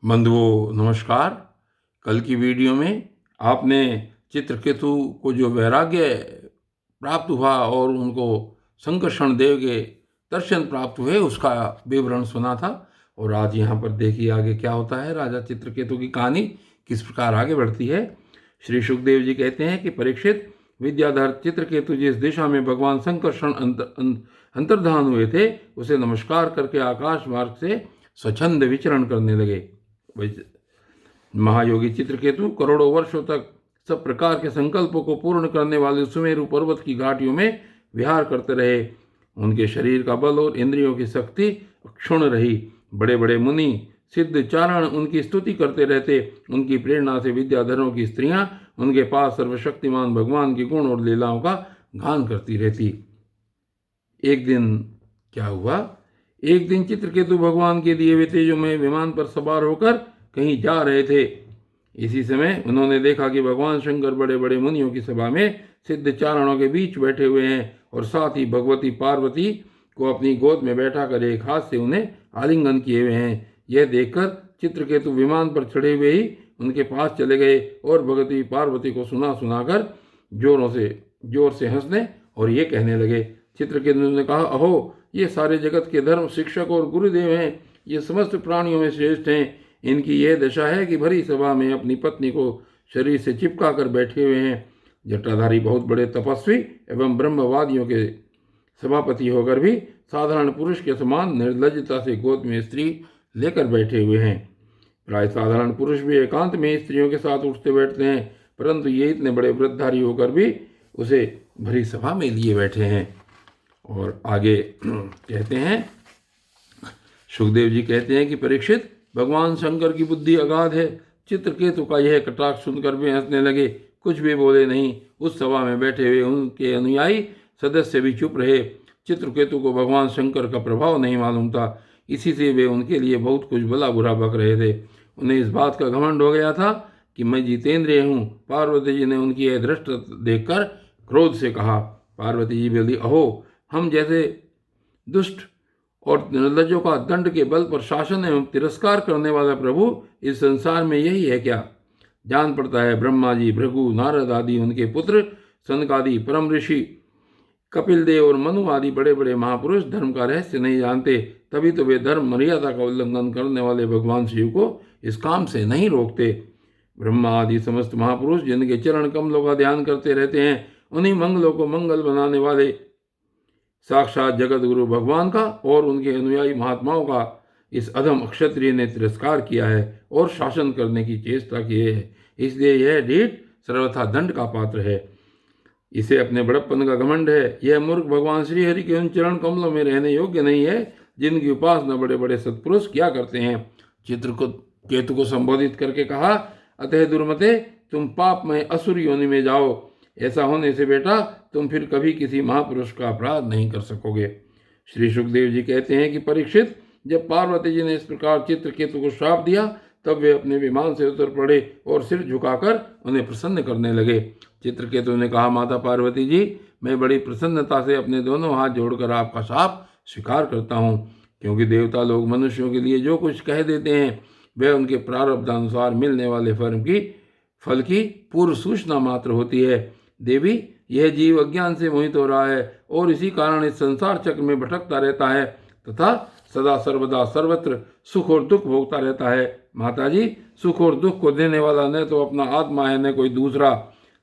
बंधुओं नमस्कार। कल की वीडियो में आपने चित्रकेतु को जो वैराग्य प्राप्त हुआ और उनको संकर्षण देव के दर्शन प्राप्त हुए उसका विवरण सुना था। और आज यहाँ पर देखिए आगे क्या होता है। राजा चित्रकेतु की कहानी किस प्रकार आगे बढ़ती है। श्री सुखदेव जी कहते हैं कि परीक्षित, विद्याधर चित्रकेतु जिस दिशा में भगवान संकर्षण अंतर्धान हुए थे उसे नमस्कार करके आकाश मार्ग से स्वच्छंद विचरण करने लगे। महायोगी चित्रकेतु करोड़ों वर्षों तक सब प्रकार के संकल्पों को पूर्ण करने वाले सुमेरु पर्वत की घाटियों में विहार करते रहे। उनके शरीर का बल और इंद्रियों की शक्ति क्षुण रही। बड़े बड़े मुनि सिद्ध चारण उनकी स्तुति करते रहते। उनकी प्रेरणा से विद्याधरों की स्त्रियां उनके पास सर्वशक्तिमान भगवान के गुण और लीलाओं का गान करती रहती। एक दिन क्या हुआ। एक दिन चित्रकेतु भगवान के दिए हुए तेजोमय विमान पर सवार होकर कहीं जा रहे थे। इसी समय उन्होंने देखा कि भगवान शंकर बड़े बड़े मुनियों की सभा में सिद्ध चारणों के बीच बैठे हुए हैं और साथ ही भगवती पार्वती को अपनी गोद में बैठा कर एक हाथ से उन्हें आलिंगन किए हुए हैं। यह देखकर चित्रकेतु विमान पर चढ़े हुए ही उनके पास चले गए और भगवती पार्वती को सुनाकर जोर से हंसने और ये कहने लगे। चित्रकेतु ने कहा, अहो, ये सारे जगत के धर्म शिक्षक और गुरुदेव हैं। ये समस्त प्राणियों में श्रेष्ठ हैं। इनकी यह दशा है कि भरी सभा में अपनी पत्नी को शरीर से चिपका कर बैठे हुए हैं। जटाधारी बहुत बड़े तपस्वी एवं ब्रह्मवादियों के सभापति होकर भी साधारण पुरुष के समान निर्लज्जता से गोद में स्त्री लेकर बैठे हुए हैं। प्राय साधारण पुरुष भी एकांत में स्त्रियों के साथ उठते बैठते हैं, परंतु ये इतने बड़े व्रतधारी होकर भी उसे भरी सभा में लिए बैठे हैं। और आगे कहते हैं, सुखदेव जी कहते हैं कि परीक्षित, भगवान शंकर की बुद्धि अगाध है। चित्रकेतु का यह कटाक्ष सुनकर वे हंसने लगे, कुछ भी बोले नहीं। उस सभा में बैठे हुए उनके अनुयायी सदस्य भी चुप रहे। चित्रकेतु को भगवान शंकर का प्रभाव नहीं मालूम था, इसी से वे उनके लिए बहुत कुछ भला बुरा बक रहे थे। उन्हें इस बात का घमंड हो गया था कि मैं जितेंद्रिय हूँ। पार्वती जी ने उनकी यह धृष्टता देखकर क्रोध से कहा। पार्वती जी बोली, अहो, हम जैसे दुष्ट और निर्लज्जों का दंड के बल पर शासन एवं तिरस्कार करने वाला प्रभु इस संसार में यही है क्या? जान पड़ता है ब्रह्मा जी, भृगु, नारद आदि, उनके पुत्र सनकादि, परम ऋषि कपिल देव और मनु आदि बड़े बड़े महापुरुष धर्म का रहस्य नहीं जानते। तभी तो वे धर्म मर्यादा का उल्लंघन करने वाले भगवान शिव को इस काम से नहीं रोकते। ब्रह्मा आदि समस्त महापुरुष जिनके चरण कमलों का ध्यान करते रहते हैं, उन्हीं मंगलों को मंगल बनाने वाले साक्षात जगत गुरु भगवान का और उनके अनुयायी महात्माओं का इस अधम क्षत्रिय ने तिरस्कार किया है और शासन करने की चेष्टा की है। इसलिए यह ढीठ सर्वथा दंड का पात्र है। इसे अपने बड़प्पन का घमंड है। यह मूर्ख भगवान श्री हरि के उन चरण कमलों में रहने योग्य नहीं है जिनकी उपासना बड़े बड़े सत्पुरुष किया करते हैं। चित्रकेतु को संबोधित करके कहा, अतः दुर्मते, तुम पाप में असुर योनि में जाओ। ऐसा होने से बेटा तुम फिर कभी किसी महापुरुष का अपराध नहीं कर सकोगे। श्री सुखदेव जी कहते हैं कि परीक्षित, जब पार्वती जी ने इस प्रकार चित्रकेतु को श्राप दिया तब वे अपने विमान से उतर पड़े और सिर झुकाकर उन्हें प्रसन्न करने लगे। चित्रकेतु ने कहा, माता पार्वती जी, मैं बड़ी प्रसन्नता से अपने दोनों हाथ जोड़कर आपका शाप स्वीकार करता हूँ, क्योंकि देवता लोग मनुष्यों के लिए जो कुछ कह देते हैं वह उनके प्रारब्धानुसार मिलने वाले फल की पूर्व सूचना मात्र होती है। देवी, यह जीव अज्ञान से मोहित हो रहा है और इसी कारण इस संसार चक्र में भटकता रहता है तथा सदा सर्वदा सर्वत्र सुख और दुख भोगता रहता है। माता जी, सुख और दुख को देने वाला न तो अपना आत्मा है न कोई दूसरा।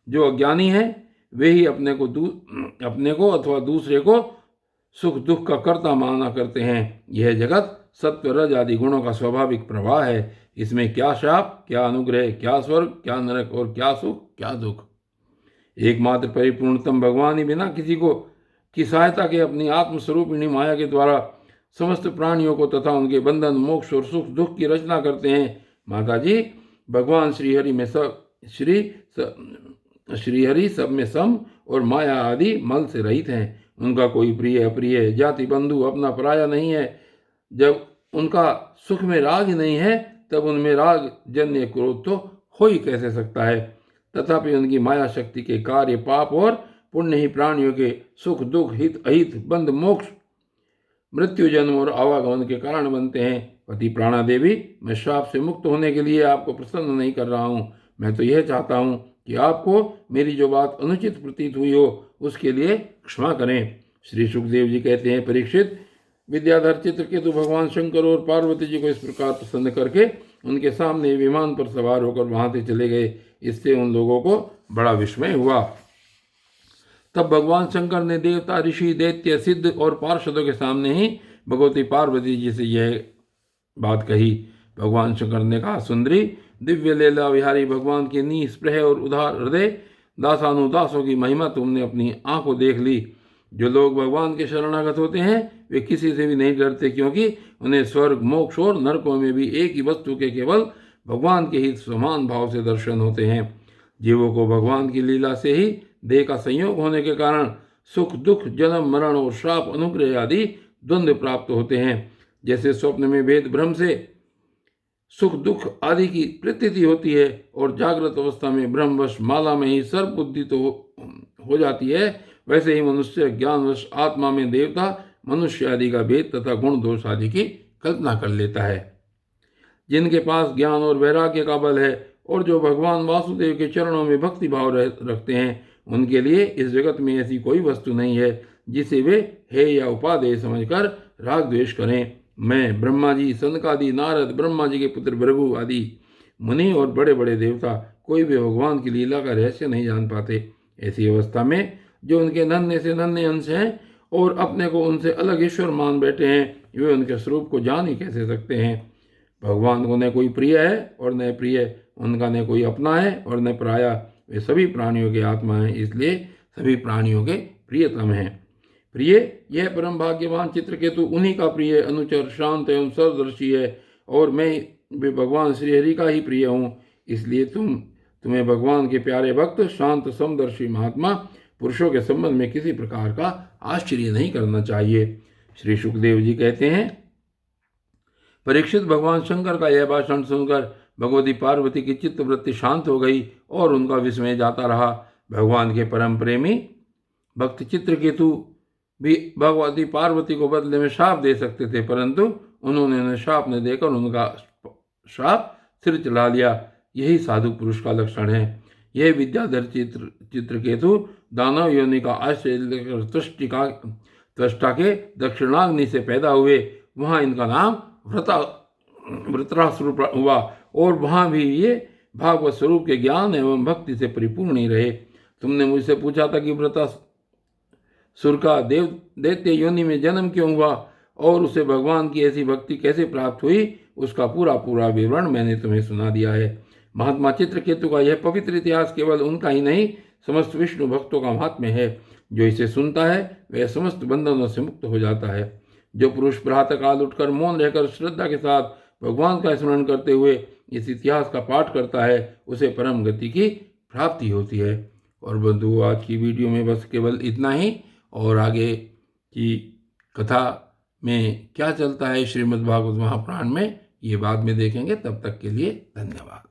जो अज्ञानी है वे ही अपने को अथवा दूसरे को सुख दुख का कर्ता माना करते हैं। यह जगत सत्व रज आदि गुणों का स्वाभाविक प्रवाह है। इसमें क्या शाप, क्या अनुग्रह, क्या स्वर्ग, क्या नरक और क्या सुख, क्या दुख। एकमात्र परिपूर्णतम भगवान ही बिना किसी को की सहायता के अपनी आत्मस्वरूपिणी माया के द्वारा समस्त प्राणियों को तथा उनके बंधन, मोक्ष और सुख दुख की रचना करते हैं। माता जी, भगवान श्रीहरि सब में सम और माया आदि मल से रहित हैं। उनका कोई प्रिय अप्रिय, जाति बंधु, अपना पराया नहीं है। जब उनका सुख में राग ही नहीं है तब उनमें राग जन्य क्रोध तो हो ही कैसे सकता है। तथापि उनकी माया शक्ति के कार्य पाप और पुण्य ही प्राणियों के सुख दुख, हित अहित, बंध मोक्ष मृत्यु, जन्म और आवागमन के कारण बनते हैं। पति प्राणा देवी, मैं श्राप से मुक्त होने के लिए आपको प्रसन्न नहीं कर रहा हूँ। मैं तो यह चाहता हूँ कि आपको मेरी जो बात अनुचित प्रतीत हुई हो उसके लिए क्षमा करें। श्री सुखदेव जी कहते हैं, परीक्षित, विद्याधर चित्रकेतु भगवान शंकर और पार्वती जी को इस प्रकार प्रसन्न करके उनके सामने विमान पर सवार होकर वहां से चले गए। इससे उन लोगों को बड़ा विस्मय हुआ। तब भगवान शंकर ने देवता, ऋषि, दैत्य, सिद्ध और पार्षदों के सामने ही भगवती पार्वती जी से यह बात कही। भगवान शंकर ने कहा, सुंदरी, दिव्य लीला विहारी भगवान के निस्पृह और उदार हृदय दासानुदासों की महिमा तुमने अपनी आंखों देख ली। जो लोग भगवान के शरणागत होते हैं वे किसी से भी नहीं डरते, क्योंकि उन्हें स्वर्ग, मोक्ष और नरकों में भी एक ही वस्तु के केवल भगवान के ही समान भाव से दर्शन होते हैं। जीवों को भगवान की लीला से ही देह का संयोग होने के कारण सुख, दुख, जन्म, मरण और श्राप, अनुग्रह आदि द्वंद्व प्राप्त होते हैं। जैसे स्वप्न में भेद भ्रम से सुख, दुख आदि की प्रतीति होती है और जागृत अवस्था में ब्रह्मवश माला में ही सर्व बुद्धि तो हो जाती है, वैसे ही मनुष्य ज्ञानवश आत्मा में देवता, मनुष्य आदि का भेद तथा गुण दोष आदि की कल्पना कर लेता है। जिनके पास ज्ञान और वैराग्य का बल है और जो भगवान वासुदेव के चरणों में भक्ति भाव रखते हैं, उनके लिए इस जगत में ऐसी कोई वस्तु नहीं है जिसे वे हे या उपादेय समझकर राग द्वेष करें। मैं, ब्रह्मा जी, सनकादि, नारद, ब्रह्मा जी के पुत्र भृगु आदि मुनि और बड़े बड़े देवता कोई भी भगवान की लीला का रहस्य नहीं जान पाते। ऐसी अवस्था में जो उनके नन्हे से नन्हे अंश हैं और अपने को उनसे अलग ईश्वर मान बैठे हैं, वे उनके स्वरूप को जान ही कैसे सकते हैं। भगवान को न कोई प्रिय है और न प्रिय, उनका न कोई अपना है और न पराया। वे सभी प्राणियों के आत्मा हैं, इसलिए सभी प्राणियों के प्रियतम हैं। प्रिय, यह परम भाग्यवान चित्रकेतु उन्हीं का प्रिय, अनुचर, शांत एवं सर्वदर्शी है और मैं भी भगवान श्रीहरि का ही प्रिय हूँ। इसलिए तुम्हें भगवान के प्यारे भक्त, शांत, समदर्शी महात्मा पुरुषों के संबंध में किसी प्रकार का आश्चर्य नहीं करना चाहिए। श्री सुखदेव जी कहते हैं, परीक्षित, भगवान शंकर का यह भाषण सुनकर भगवती पार्वती की चित्तवृत्ति शांत हो गई और उनका विस्मय जाता रहा। भगवान के परम प्रेमी भक्त चित्रकेतु भी भगवती पार्वती को बदले में श्राप दे सकते थे, परंतु उन्होंने उन्हें श्राप न देकर उनका श्राप सिर चढ़ा लिया। यही साधु पुरुष का लक्षण है। यह विद्याधर चित्रकेतु दानव योनि का आश्रय लेकर त्वष्टा के दक्षिणाग्नि से पैदा हुए। वहाँ इनका नाम वृत्रासुर हुआ और वहाँ भी ये भागवत स्वरूप के ज्ञान एवं भक्ति से परिपूर्ण ही रहे। तुमने मुझसे पूछा था कि वृत्रासुर का दैत्य योनि में जन्म क्यों हुआ और उसे भगवान की ऐसी भक्ति कैसे प्राप्त हुई, उसका पूरा विवरण मैंने तुम्हें सुना दिया है। महात्मा चित्रकेतु का यह पवित्र इतिहास केवल उनका ही नहीं, समस्त विष्णु भक्तों का महात्म्य है। जो इसे सुनता है वह समस्त बंधनों से मुक्त हो जाता है। जो पुरुष प्रातः काल उठकर मौन रहकर श्रद्धा के साथ भगवान का स्मरण करते हुए इस इतिहास का पाठ करता है, उसे परम गति की प्राप्ति होती है। और बंधु, आज की वीडियो में बस केवल इतना ही, और आगे की कथा में क्या चलता है श्रीमद् भागवत महापुराण में, ये बाद में देखेंगे। तब तक के लिए धन्यवाद।